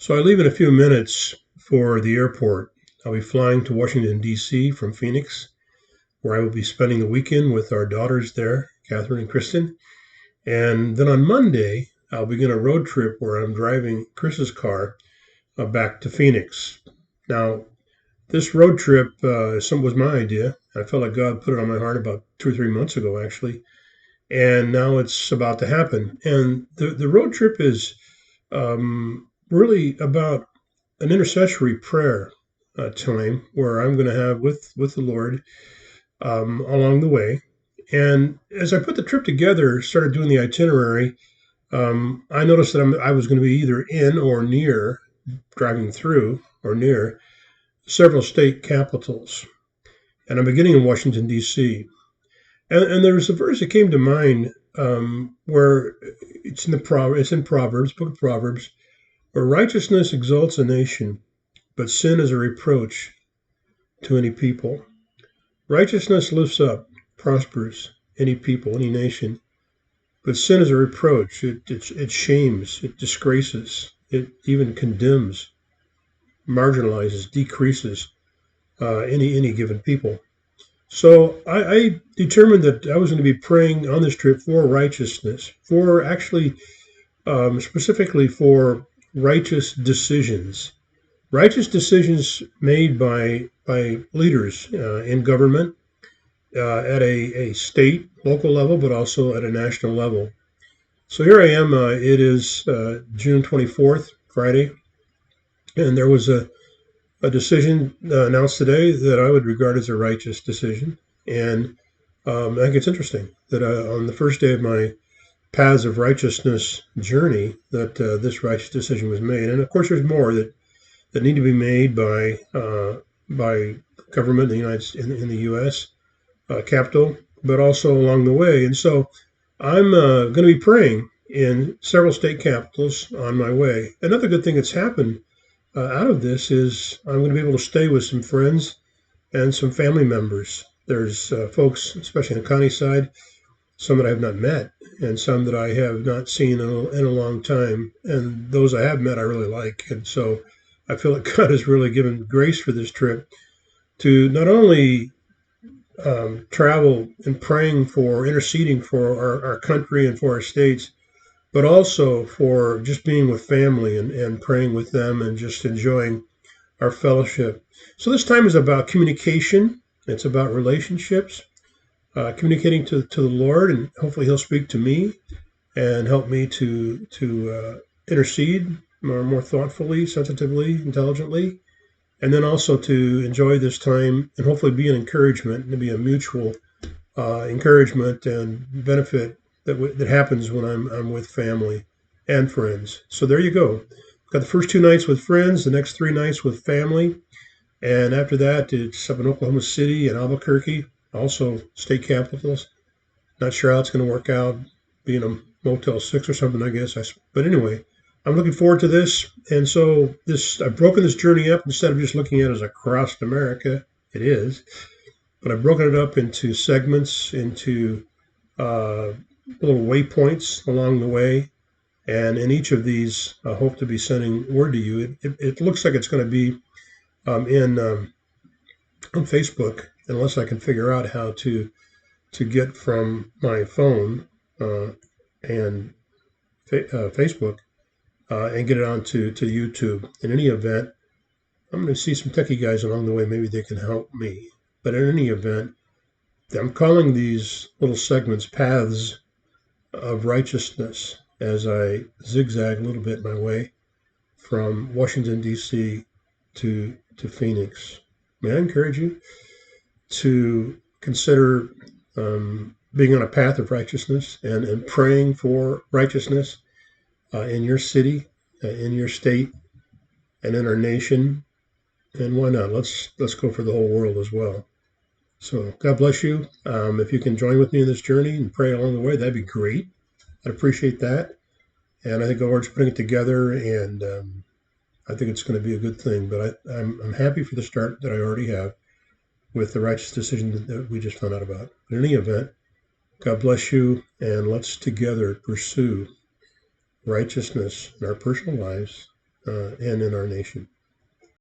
So I leave in a few minutes for the airport. I'll be flying to Washington, D.C. from Phoenix, where I will be spending the weekend with our daughters there, Catherine and Kristen. And then on Monday, I'll begin a road trip where I'm driving Chris's car back to Phoenix. Now, this road trip was my idea. I felt like God put it on my heart about 2 or 3 months ago, actually. And now it's about to happen. And the road trip is really about an intercessory prayer time where I'm going to have with the Lord along the way. And as I put the trip together, started doing the itinerary, I noticed that I was going to be either in or near, driving through or near several state capitals. And I'm beginning in Washington, D.C. And there was a verse that came to mind where it's in Proverbs, book of Proverbs, where righteousness exalts a nation, but sin is a reproach to any people. Righteousness lifts up, prospers any people, any nation, but sin is a reproach. It shames, it disgraces, it even condemns, marginalizes, decreases any given people. So I determined that I was going to be praying on this trip for righteousness, for actually specifically for righteous decisions made by leaders in government at a state, local level, but also at a national level. So here I am. It is June 24th, Friday, and there was a decision announced today that I would regard as a righteous decision. And I think it's interesting that on the first day of my paths of righteousness journey, that this righteous decision was made. And of course, there's more that need to be made by government in the U.S. Capital, but also along the way. And so I'm going to be praying in several state capitals on my way. Another good thing that's happened out of this is I'm going to be able to stay with some friends and some family members. There's folks, especially on the county side, some that I have not met and some that I have not seen in a long time. And those I have met, I really like. And so I feel that God has really given grace for this trip to not only travel and praying for, interceding for our country and for our states, but also for just being with family and praying with them and just enjoying our fellowship. So this time is about communication. It's about relationships, communicating to the Lord, and hopefully He'll speak to me and help me to intercede more thoughtfully, sensitively, intelligently, and then also to enjoy this time and hopefully be an encouragement and to be a mutual encouragement and benefit that happens when I'm with family and friends. So there you go. Got the first 2 nights with friends, the next 3 nights with family, and after that it's up in Oklahoma City and Albuquerque, also state capitals. Not sure how it's going to work out, being a Motel 6 or something, I guess. But anyway, I'm looking forward to this. And so I've broken this journey up instead of just looking at it as across America. It is, but I've broken it up into segments, into little waypoints along the way. And in each of these, I hope to be sending word to you. It looks like it's going to be on Facebook, unless I can figure out how to get from my phone and Facebook and get it onto YouTube. In any event, I'm going to see some techie guys along the way. Maybe they can help me. But in any event, I'm calling these little segments paths of righteousness as I zigzag a little bit my way from Washington, D.C. to Phoenix. May I encourage you to consider being on a path of righteousness and praying for righteousness in your city, in your state, and in our nation. And why not? Let's go for the whole world as well. So God bless you. If you can join with me in this journey and pray along the way, that'd be great. I'd appreciate that. And I think the Lord's putting it together, and I think it's going to be a good thing. But I'm happy for the start that I already have with the righteous decision that we just found out about. In any event, God bless you, and let's together pursue righteousness in our personal lives and in our nation.